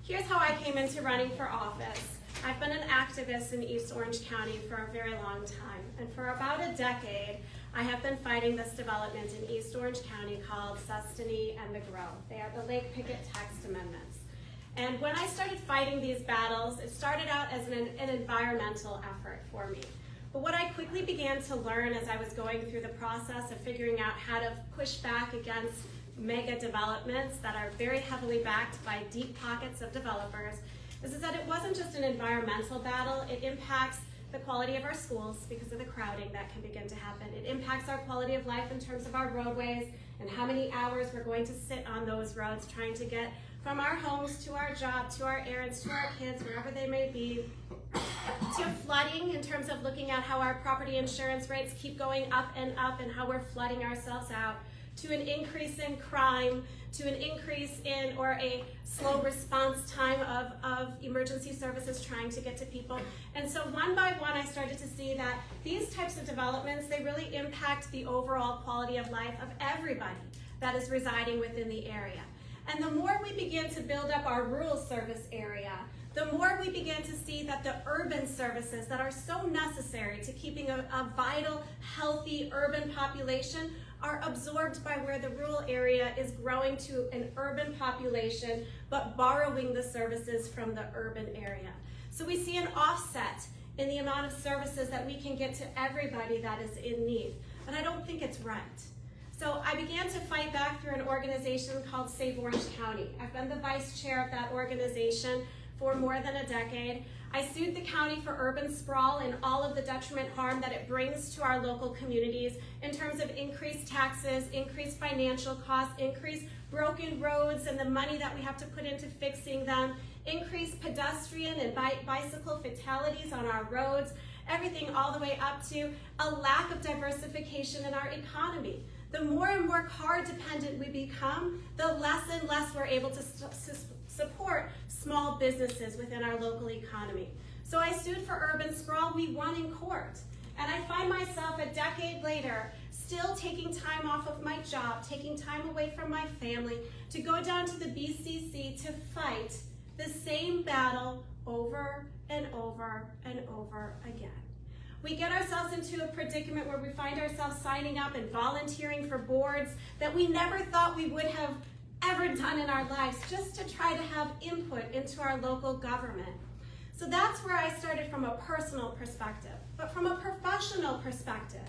Here's how I came into running for office. I've been an activist in East Orange County for a very long time, and for about a decade, I have been fighting this development in East Orange County called Sustany and the Grow. They are the Lake Pickett text amendments. And when I started fighting these battles, it started out as an environmental effort for me. But what I quickly began to learn as I was going through the process of figuring out how to push back against mega developments that are very heavily backed by deep pockets of developers is that it wasn't just an environmental battle. It impacts the quality of our schools because of the crowding that can begin to happen. It impacts our quality of life in terms of our roadways and how many hours we're going to sit on those roads trying to get from our homes to our job, to our errands, to our kids, wherever they may be, to flooding in terms of looking at how our property insurance rates keep going up and how we're flooding ourselves out, to an increase in crime, to an increase in or a slow response time of emergency services trying to get to people. And so one by one, I started to see that these types of developments, they really impact the overall quality of life of everybody that is residing within the area. And the more we begin to build up our rural service area, the more we begin to see that the urban services that are so necessary to keeping a vital, healthy urban population are absorbed by where the rural area is growing to an urban population, but borrowing the services from the urban area. So we see an offset in the amount of services that we can get to everybody that is in need. And I don't think it's right. So I began to fight back through an organization called Save Orange County. I've been the vice chair of that organization for more than a decade. I sued the county for urban sprawl and all of the detriment harm that it brings to our local communities in terms of increased taxes, increased financial costs, increased broken roads and the money that we have to put into fixing them, increased pedestrian and bicycle fatalities on our roads, everything all the way up to a lack of diversification in our economy. The more and more car dependent we become, the less and less we're able to support small businesses within our local economy. So I sued for urban sprawl. We won in court. And I find myself a decade later still taking time off of my job, taking time away from my family to go down to the BCC to fight the same battle over and over and over again. We get ourselves into a predicament where we find ourselves signing up and volunteering for boards that we never thought we would have ever done in our lives, just to try to have input into our local government. So that's where I started from a personal perspective. But from a professional perspective,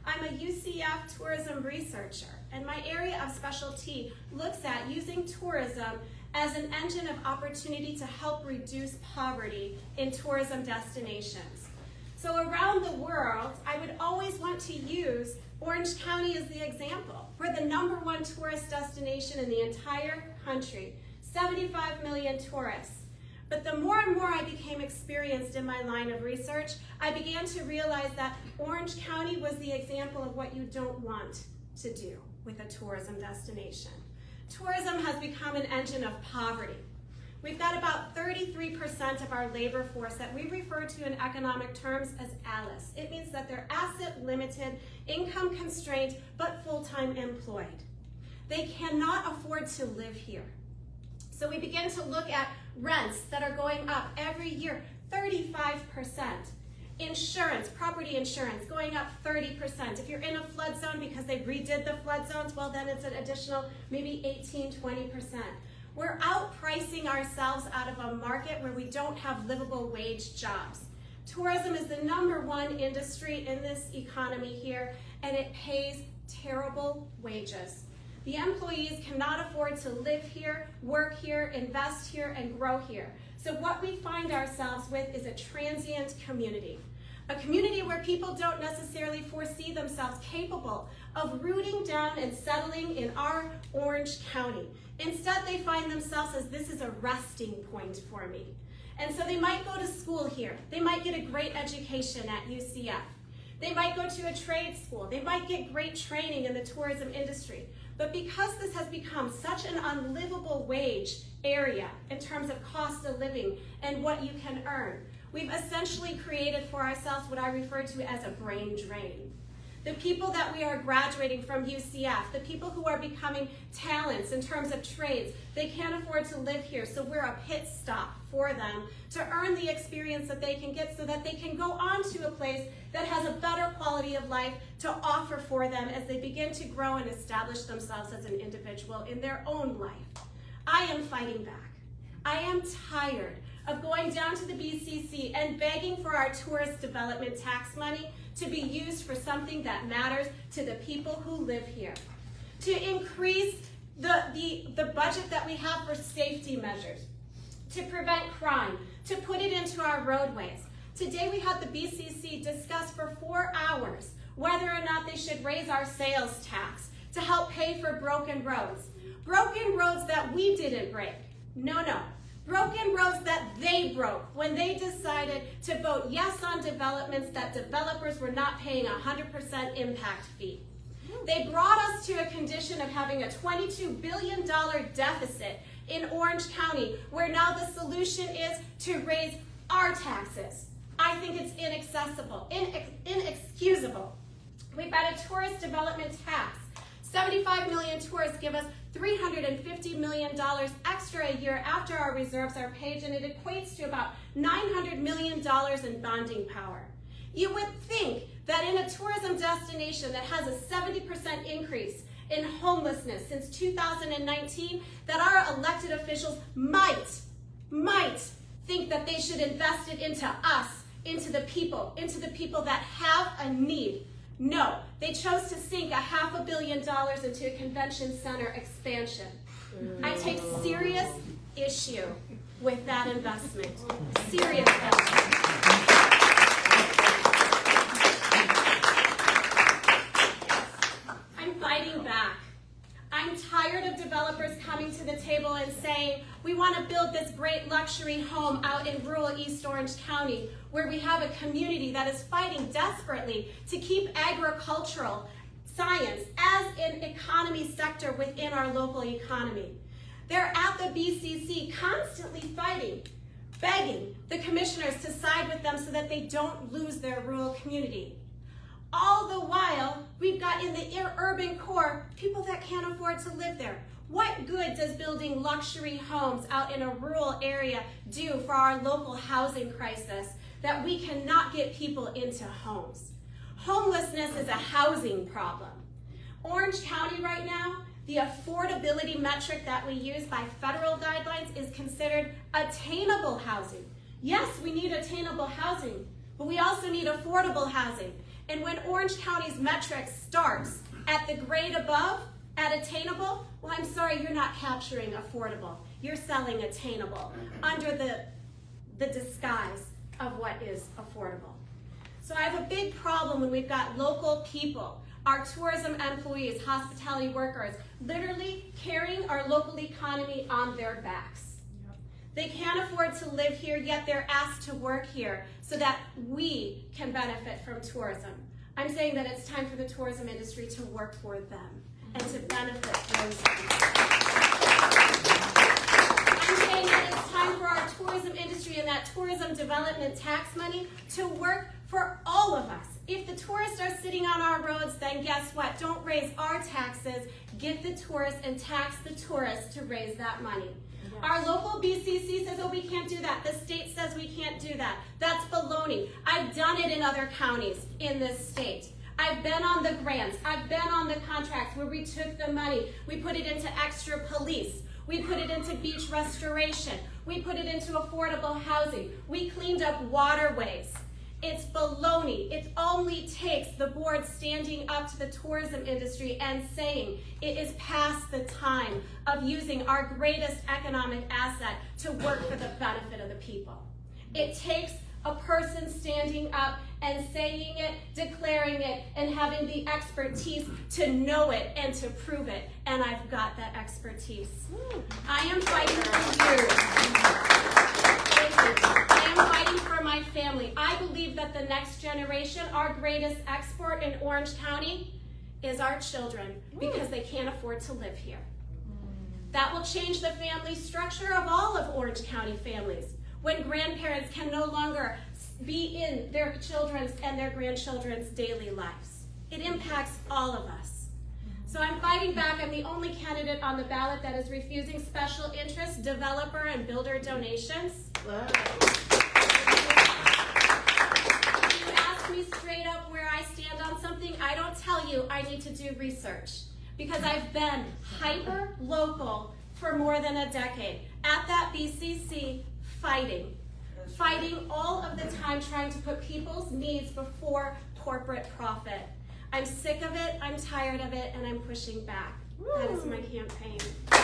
I'm a UCF tourism researcher, and my area of specialty looks at using tourism as an engine of opportunity to help reduce poverty in tourism destinations. So around the world, I would always want to use Orange County as the example. We're the #1 tourist destination in the entire country, 75 million tourists. But the more and more I became experienced in my line of research, I began to realize that Orange County was the example of what you don't want to do with a tourism destination. Tourism has become an engine of poverty. We've got about 33% of our labor force that we refer to in economic terms as ALICE. It means that they're asset limited, income constrained, but full-time employed. They cannot afford to live here. So we begin to look at rents that are going up every year, 35%. Insurance, property insurance, going up 30%. If you're in a flood zone because they redid the flood zones, well then it's an additional maybe 18, 20%. We're outpricing ourselves out of a market where we don't have livable wage jobs. Tourism is the #1 industry in this economy here, and it pays terrible wages. The employees cannot afford to live here, work here, invest here, and grow here. So what we find ourselves with is a transient community. A community where people don't necessarily foresee themselves capable of rooting down and settling in our Orange County. Instead, they find themselves as this is a resting point for me. And so they might go to school here. They might get a great education at UCF. They might go to a trade school. They might get great training in the tourism industry. But because this has become such an unlivable wage area in terms of cost of living and what you can earn, we've essentially created for ourselves what I refer to as a brain drain. the people that we are graduating from UCF, the people who are becoming talents in terms of trades. They can't afford to live here, so we're a pit stop for them to earn the experience that they can get so that they can go on to a place that has a better quality of life to offer for them as they begin to grow and establish themselves as an individual in their own life. I am fighting back. I am tired of going down to the BCC and begging for our tourist development tax money to be used for something that matters to the people who live here. To increase the budget that we have for safety measures, to prevent crime, to put it into our roadways. Today we had the BCC discuss for 4 hours whether or not they should raise our sales tax to help pay for broken roads. Broken roads that we didn't break. No. Broken roads that they broke when they decided to vote yes on developments that developers were not paying 100% impact fee. They brought us to a condition of having a $22 billion deficit in Orange County, where now the solution is to raise our taxes. I think it's inexcusable. We've got a tourist development tax. 75 million tourists give us $350 million extra a year after our reserves are paid, and it equates to about $900 million in bonding power. You would think that in a tourism destination that has a 70% increase in homelessness since 2019, that our elected officials might think that they should invest it into us, into the people that have a need. No, they chose to sink $500 million into a convention center expansion. I take serious issue with that investment. Serious issue. I'm fighting back. I'm tired of developers coming to the table and saying, we want to build this great luxury home out in rural East Orange County, where we have a community that is fighting desperately to keep agricultural science as an economy sector within our local economy. They're at the BCC constantly fighting, begging the commissioners to side with them so that they don't lose their rural community. All the while, we've got in the urban core people that can't afford to live there. What good does building luxury homes out in a rural area do for our local housing crisis that we cannot get people into homes? Homelessness is a housing problem. Orange County right now, the affordability metric that we use by federal guidelines is considered attainable housing. Yes, we need attainable housing, but we also need affordable housing. And when Orange County's metric starts at the grade above, at attainable, well, I'm sorry, you're not capturing affordable. You're selling attainable under the disguise of what is affordable. So I have a big problem when we've got local people, our tourism employees, hospitality workers, literally carrying our local economy on their backs. They can't afford to live here, yet they're asked to work here so that we can benefit from tourism. I'm saying that it's time for the tourism industry to work for them and to benefit those. I'm saying that it's time for our tourism industry and that tourism development tax money to work for all of us. If the tourists are sitting on our roads, then guess what? Don't raise our taxes, get the tourists and tax the tourists to raise that money. Yes. Our local BCC says, oh, we can't do that. The state says we can't do that. That's baloney. I've done it in other counties in this state. I've been on the grants. I've been on the contracts where we took the money. We put it into extra police. We put it into beach restoration. We put it into affordable housing. We cleaned up waterways. It's baloney. It only takes the board standing up to the tourism industry and saying it is past the time of using our greatest economic asset to work for the benefit of the people. It takes a person standing up and saying it, declaring it, and having the expertise to know it and to prove it. And I've got that expertise. I am fighting for you. I am fighting for my family. I believe that the next generation, our greatest export in Orange County, is our children because they can't afford to live here. That will change the family structure of all of Orange County families when grandparents can no longer be in their children's and their grandchildren's daily lives. It impacts all of us. So I'm fighting back. I'm the only candidate on the ballot that is refusing special interest, developer, and builder donations. Wow. If you ask me straight up where I stand on something, I don't tell you. I need to do research because I've been hyper-local for more than a decade at that BCC fighting all of the time, trying to put people's needs before corporate profit. I'm sick of it, I'm tired of it, and I'm pushing back. That is my campaign.